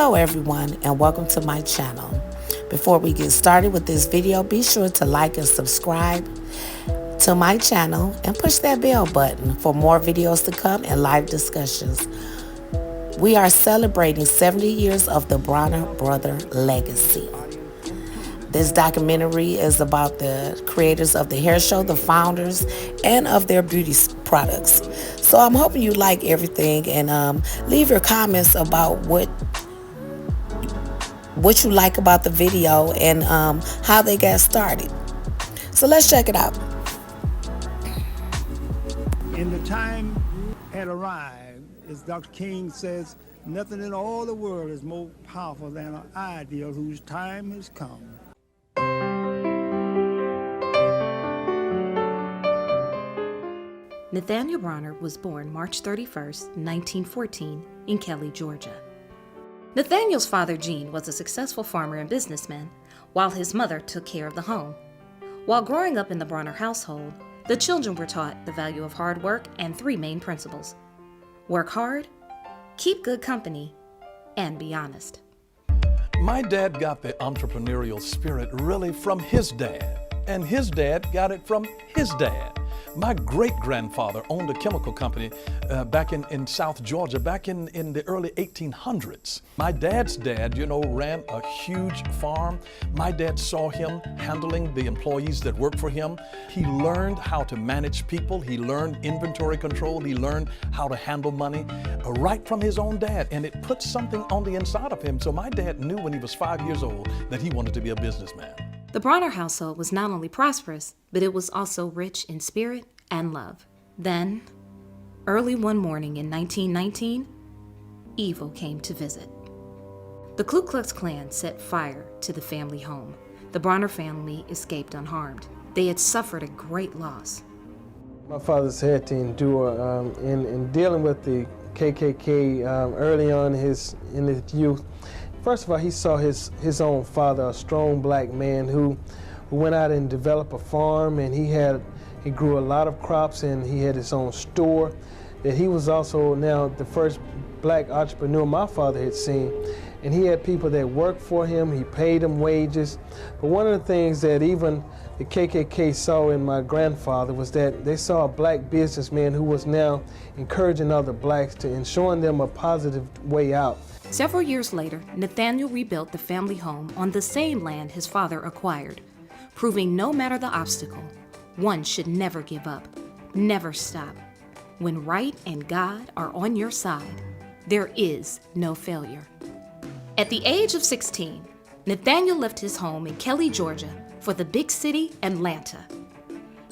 Hello everyone and welcome to my channel. Before we get started with this video, be sure to like and subscribe to my channel and push that bell button for more videos to come and live discussions. We are celebrating 70 years of the Bronner Brothers legacy. This documentary is about the creators of the hair show, the founders, and of their beauty products. So I'm hoping you like everything and leave your comments about what you like about the video and how they got started. So let's check it out. And the time had arrived, as Dr. King says, nothing in all the world is more powerful than an ideal whose time has come. Nathaniel Bronner was born March 31st, 1914, in Kelly, Georgia. Nathaniel's father, Gene, was a successful farmer and businessman, while his mother took care of the home. While growing up in the Bronner household, the children were taught the value of hard work and three main principles: work hard, keep good company, and be honest. My dad got the entrepreneurial spirit really from his dad, and his dad got it from his dad. My great-grandfather owned a chemical company back in South Georgia, back in the early 1800s. My dad's dad, ran a huge farm. My dad saw him handling the employees that worked for him. He learned how to manage people. He learned inventory control. He learned how to handle money right from his own dad, and it put something on the inside of him. So my dad knew when he was 5 years old that he wanted to be a businessman. The Bronner household was not only prosperous, but it was also rich in spirit and love. Then, early one morning in 1919, evil came to visit. The Ku Klux Klan set fire to the family home. The Bronner family escaped unharmed. They had suffered a great loss. My father's had to endure in dealing with the KKK early on in his youth. First of all, he saw his own father, a strong black man who went out and developed a farm, and he grew a lot of crops, and he had his own store. That he was also now the first black entrepreneur my father had seen, and he had people that worked for him. He paid them wages. But one of the things that even the KKK saw in my grandfather was that they saw a black businessman who was now encouraging other blacks and showing them a positive way out. Several years later, Nathaniel rebuilt the family home on the same land his father acquired, proving no matter the obstacle, one should never give up, never stop. When right and God are on your side, there is no failure. At the age of 16, Nathaniel left his home in Kelly, Georgia, for the big city, Atlanta.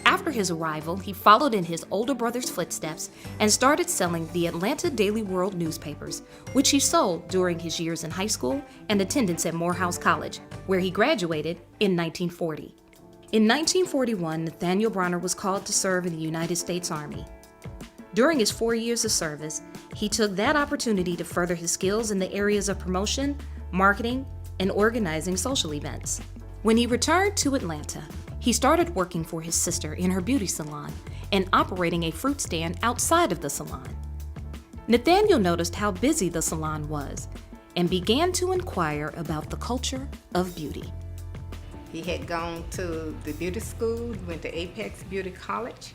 After his arrival, he followed in his older brother's footsteps and started selling the Atlanta Daily World newspapers, which he sold during his years in high school and attendance at Morehouse College, where he graduated in 1940. In 1941, Nathaniel Bronner was called to serve in the United States Army. During his 4 years of service, he took that opportunity to further his skills in the areas of promotion, marketing, and organizing social events. When he returned to Atlanta, he started working for his sister in her beauty salon and operating a fruit stand outside of the salon. Nathaniel noticed how busy the salon was and began to inquire about the culture of beauty. He had gone to the beauty school, went to Apex Beauty College,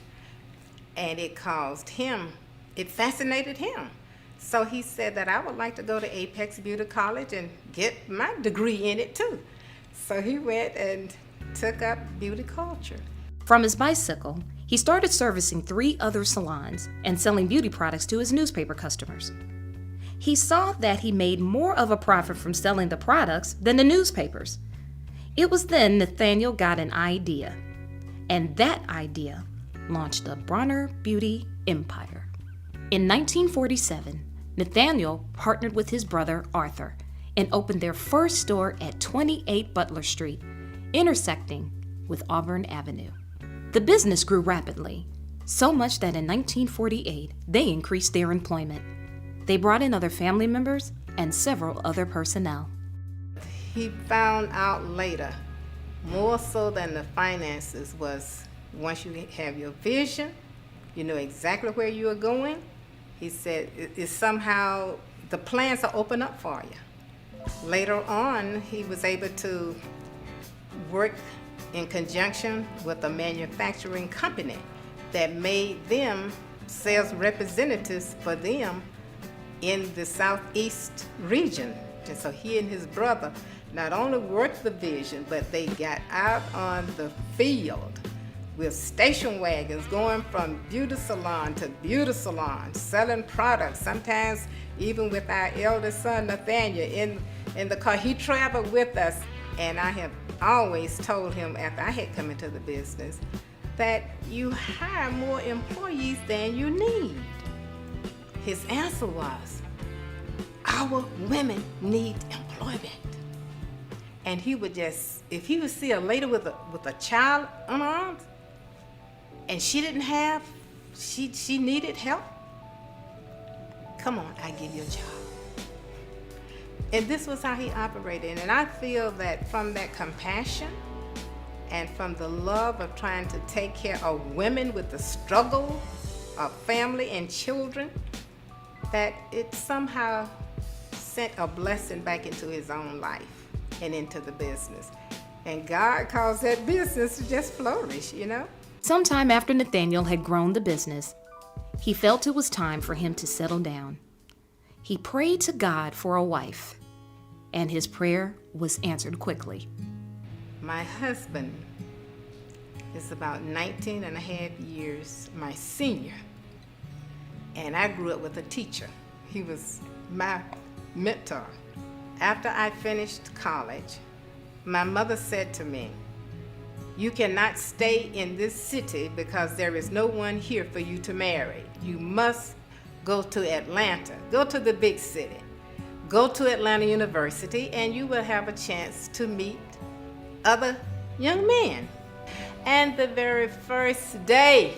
and it fascinated him. So he said that I would like to go to Apex Beauty College and get my degree in it too. So he went and took up beauty culture. From his bicycle, he started servicing 3 other salons and selling beauty products to his newspaper customers. He saw that he made more of a profit from selling the products than the newspapers. It was then Nathaniel got an idea, and that idea launched the Bronner Beauty Empire. In 1947, Nathaniel partnered with his brother Arthur and opened their first store at 28 Butler Street, intersecting with Auburn Avenue. The business grew rapidly, so much that in 1948, they increased their employment. They brought in other family members and several other personnel. He found out later, more so than the finances, was once you have your vision, you know exactly where you are going. He said it's somehow the plans are open up for you. Later on, he was able to work in conjunction with a manufacturing company that made them sales representatives for them in the southeast region. And so he and his brother not only worked the vision, but they got out on the field with station wagons going from beauty salon to beauty salon, selling products, sometimes even with our eldest son, Nathaniel, in the car. He traveled with us, and I have always told him after I had come into the business that you hire more employees than you need. His answer was, our women need employment. And he would just, if he would see a lady with a child on her arms, and she didn't have, she needed help, come on, I give you a job. And this was how he operated. And I feel that from that compassion and from the love of trying to take care of women with the struggle of family and children, that it somehow sent a blessing back into his own life and into the business. And God caused that business to just flourish, you know? Sometime after Nathaniel had grown the business, he felt it was time for him to settle down. He prayed to God for a wife, and his prayer was answered quickly. My husband is about 19 and a half years my senior, and I grew up with a teacher. He was my mentor. After I finished college, my mother said to me, you cannot stay in this city because there is no one here for you to marry. You must go to Atlanta, go to the big city, go to Atlanta University, and you will have a chance to meet other young men. And the very first day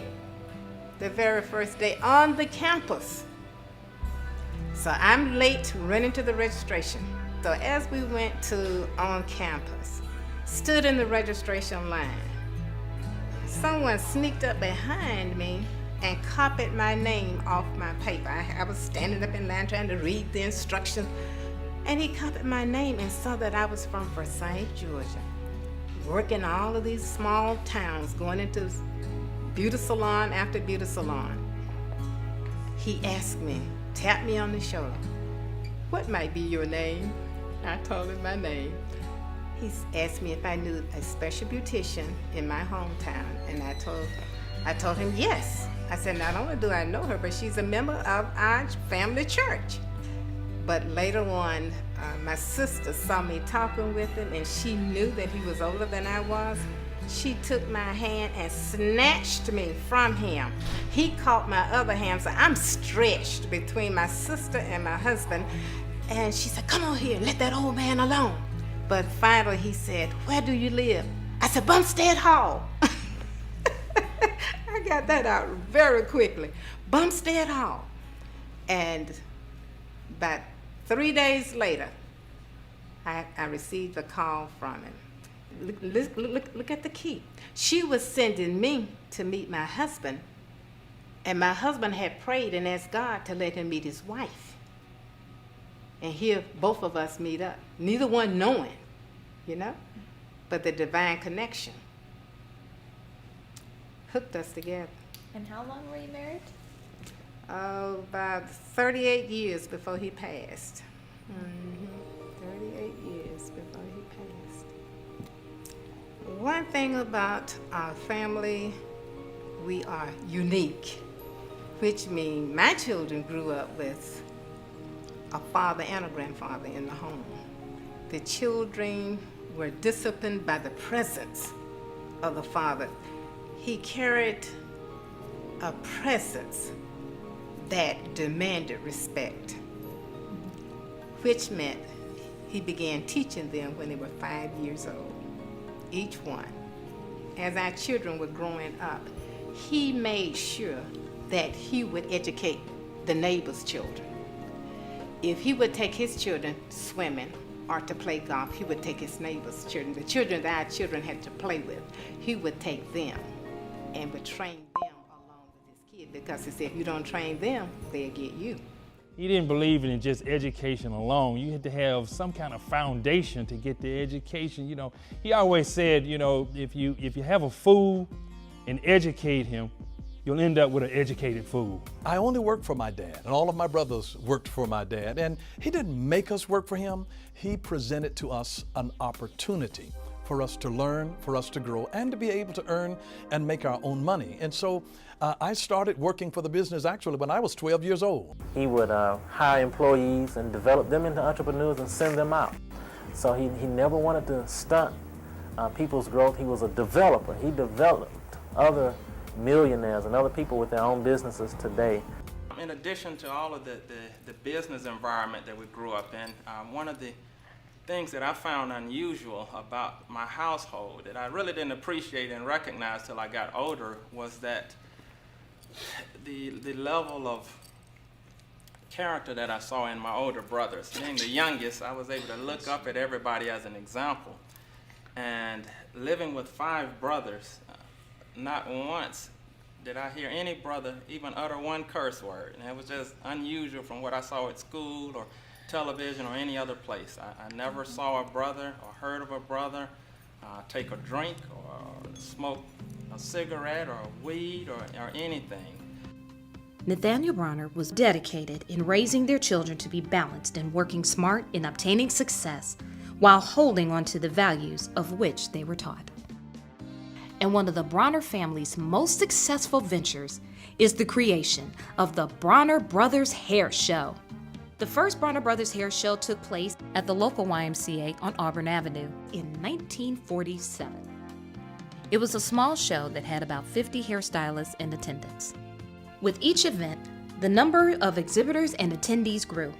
on the campus, so I'm late running to the registration. So as we went on campus, stood in the registration line, someone sneaked up behind me and copied my name off my paper. I was standing up in line trying to read the instructions, and he copied my name and saw that I was from Forsyth, Georgia, working all of these small towns, going into beauty salon after beauty salon. He asked me, tapped me on the shoulder, what might be your name? I told him my name. He asked me if I knew a special beautician in my hometown, and I told him yes. I said, not only do I know her, but she's a member of our family church. But later on, my sister saw me talking with him, and she knew that he was older than I was. She took my hand and snatched me from him. He caught my other hand, so I'm stretched between my sister and my husband. And she said, come on here, let that old man alone. But finally he said, where do you live? I said, Bumstead Hall. I got that out very quickly. Bumstead Hall. And about 3 days later, I received a call from him. Look at the key. She was sending me to meet my husband, and my husband had prayed and asked God to let him meet his wife. And here both of us meet up, neither one knowing, you know, but the divine connection hooked us together. And how long were you married? About 38 years before he passed. 38 years before he passed. One thing about our family, we are unique, which means my children grew up with a father and a grandfather in the home. The children were disciplined by the presence of the father. He carried a presence that demanded respect, which meant he began teaching them when they were 5 years old, each one. As our children were growing up, he made sure that he would educate the neighbor's children. If he would take his children swimming or to play golf, he would take his neighbor's children, the children that our children had to play with. He would take them and would train them along with his kid, because he said, if you don't train them, they'll get you. He didn't believe in just education alone. You had to have some kind of foundation to get the education. You know, he always said, you know, if you have a fool and educate him, you'll end up with an educated fool. I only worked for my dad, and all of my brothers worked for my dad. And he didn't make us work for him. He presented to us an opportunity for us to learn, for us to grow, and to be able to earn and make our own money. And so I started working for the business actually when I was 12 years old. He would hire employees and develop them into entrepreneurs and send them out. So he never wanted to stunt people's growth. He was a developer. He developed other millionaires and other people with their own businesses today. In addition to all of the business environment that we grew up in, one of the things that I found unusual about my household that I really didn't appreciate and recognize till I got older was that the level of character that I saw in my older brothers. Being the youngest, I was able to look up at everybody as an example. And living with 5 brothers, not once did I hear any brother even utter one curse word. And it was just unusual from what I saw at school or television or any other place. I never saw a brother or heard of a brother take a drink or smoke a cigarette or weed or anything. Nathaniel Bronner was dedicated in raising their children to be balanced and working smart in obtaining success while holding on to the values of which they were taught. And one of the Bronner family's most successful ventures is the creation of the Bronner Brothers Hair Show. The first Bronner Brothers Hair Show took place at the local YMCA on Auburn Avenue in 1947. It was a small show that had about 50 hairstylists in attendance. With each event, the number of exhibitors and attendees grew.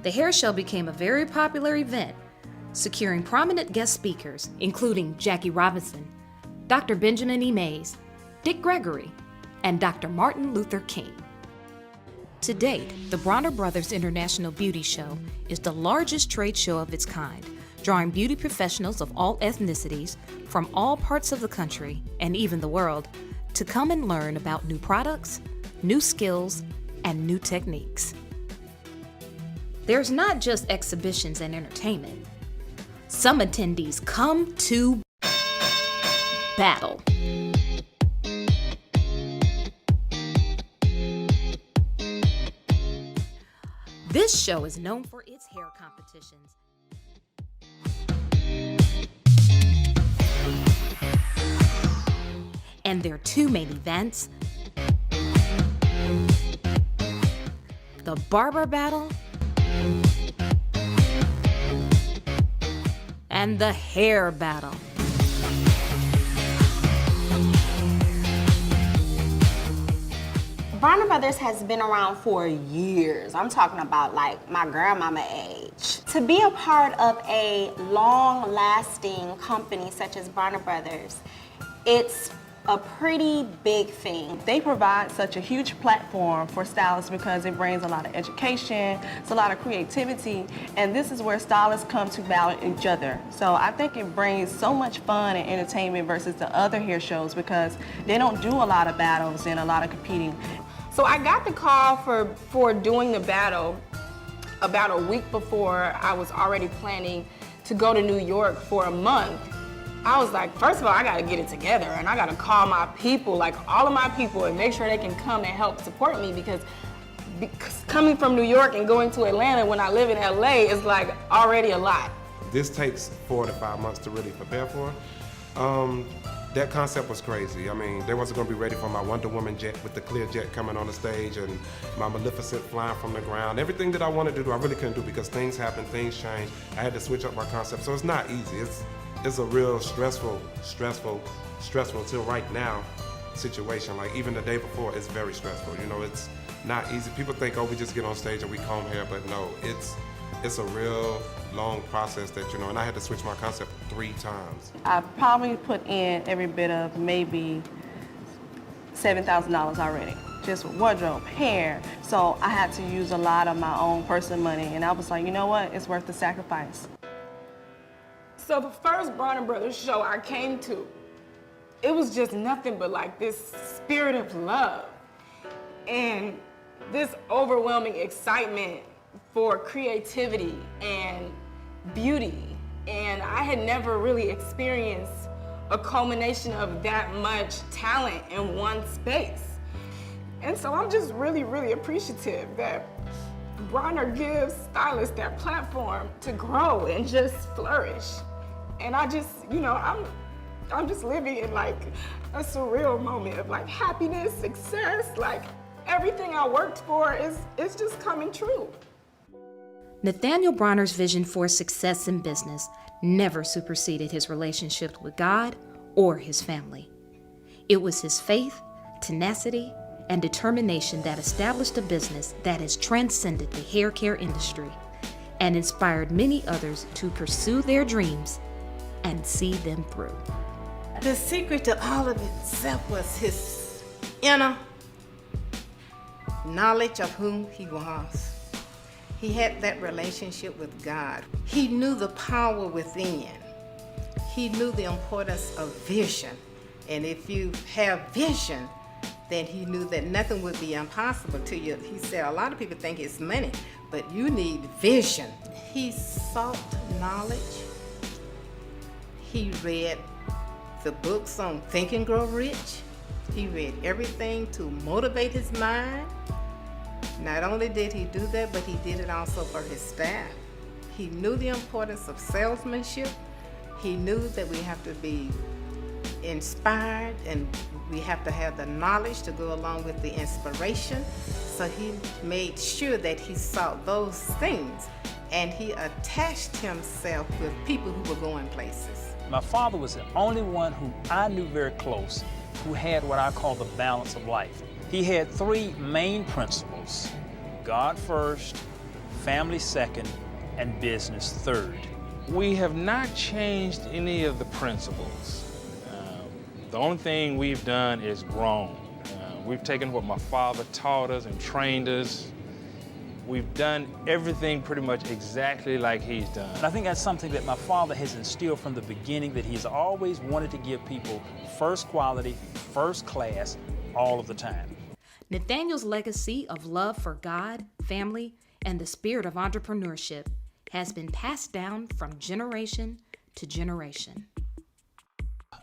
The hair show became a very popular event, securing prominent guest speakers, including Jackie Robinson, Dr. Benjamin E. Mays, Dick Gregory, and Dr. Martin Luther King. To date, the Bronner Brothers International Beauty Show is the largest trade show of its kind, drawing beauty professionals of all ethnicities from all parts of the country and even the world to come and learn about new products, new skills, and new techniques. There's not just exhibitions and entertainment. Some attendees come to battle. This show is known for its hair competitions. And there are 2 main events: the barber battle and the hair battle. Bronner Brothers has been around for years. I'm talking about like my grandmama age. To be a part of a long-lasting company such as Bronner Brothers, it's a pretty big thing. They provide such a huge platform for stylists because it brings a lot of education, it's a lot of creativity, and this is where stylists come to battle each other. So I think it brings so much fun and entertainment versus the other hair shows because they don't do a lot of battles and a lot of competing. So I got the call for doing the battle about a week before I was already planning to go to New York for a month. I was like, first of all, I gotta get it together and I gotta call my people, like all of my people, and make sure they can come and help support me because coming from New York and going to Atlanta when I live in LA is like already a lot. This takes 4 to 5 months to really prepare for. That concept was crazy. I mean, they wasn't gonna be ready for my Wonder Woman jet with the clear jet coming on the stage and my Maleficent flying from the ground. Everything that I wanted to do, I really couldn't do because things happen, things change. I had to switch up my concept, so it's not easy. It's a real stressful till right now situation. Like even the day before, it's very stressful. You know, it's not easy. People think, oh, we just get on stage and we comb hair, but no, it's a real long process that, you know, and I had to switch my concept 3 times. I probably put in every bit of maybe $7,000 already, just with wardrobe, hair. So I had to use a lot of my own personal money, and I was like, you know what, it's worth the sacrifice. So the first Bronner Brothers show I came to, it was just nothing but like this spirit of love. And this overwhelming excitement for creativity and beauty. And I had never really experienced a culmination of that much talent in one space. And so I'm just really, really appreciative that Bronner gives stylists that platform to grow and just flourish. And I just, you know, I'm just living in like a surreal moment of like happiness, success, like everything I worked for is just coming true. Nathaniel Bronner's vision for success in business never superseded his relationship with God or his family. It was his faith, tenacity, and determination that established a business that has transcended the hair care industry and inspired many others to pursue their dreams and see them through. The secret to all of itself was his inner knowledge of whom he was. He had that relationship with God. He knew the power within. He knew the importance of vision. And if you have vision, then he knew that nothing would be impossible to you. He said, a lot of people think it's money, but you need vision. He sought knowledge. He read the books on Think and Grow Rich. He read everything to motivate his mind. Not only did he do that, but he did it also for his staff. He knew the importance of salesmanship. He knew that we have to be inspired and we have to have the knowledge to go along with the inspiration. So he made sure that he sought those things and he attached himself with people who were going places. My father was the only one who I knew very close who had what I call the balance of life. He had three main principles: God first, family second, and business third. We have not changed any of the principles. The only thing we've done is grown. We've taken what my father taught us and trained us. We've done everything pretty much exactly like he's done. And I think that's something that my father has instilled from the beginning, that he's always wanted to give people first quality, first class, all of the time. Nathaniel's legacy of love for God, family, and the spirit of entrepreneurship has been passed down from generation to generation.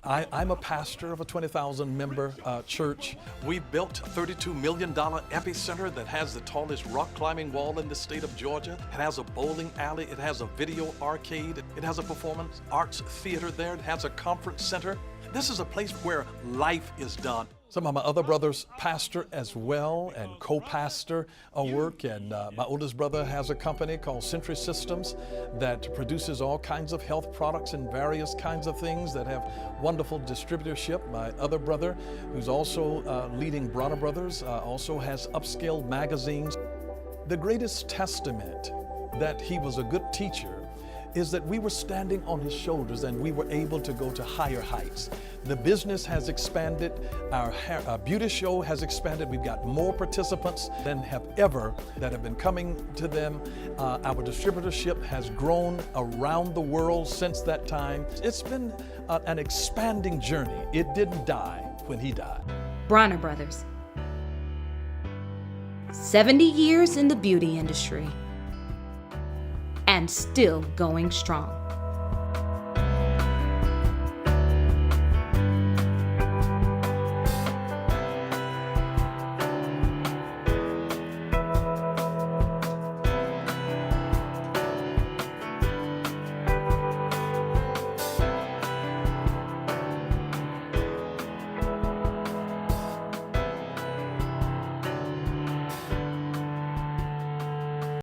I'm a pastor of a 20,000 member church. We built a $32 million epicenter that has the tallest rock climbing wall in the state of Georgia. It has a bowling alley. It has a video arcade. It has a performance arts theater there. It has a conference center. This is a place where life is done. Some of my other brothers pastor as well and co-pastor a work, and my oldest brother has a company called Century Systems that produces all kinds of health products and various kinds of things that have wonderful distributorship. My other brother, who's also leading Bronner Brothers, also has Upscale magazines. The greatest testament that he was a good teacher is that we were standing on his shoulders and we were able to go to higher heights. The business has expanded, our beauty show has expanded. We've got more participants than have ever that have been coming to them. Our distributorship has grown around the world since that time. It's been an expanding journey. It didn't die when he died. Bronner Brothers. 70 years in the beauty industry and still going strong.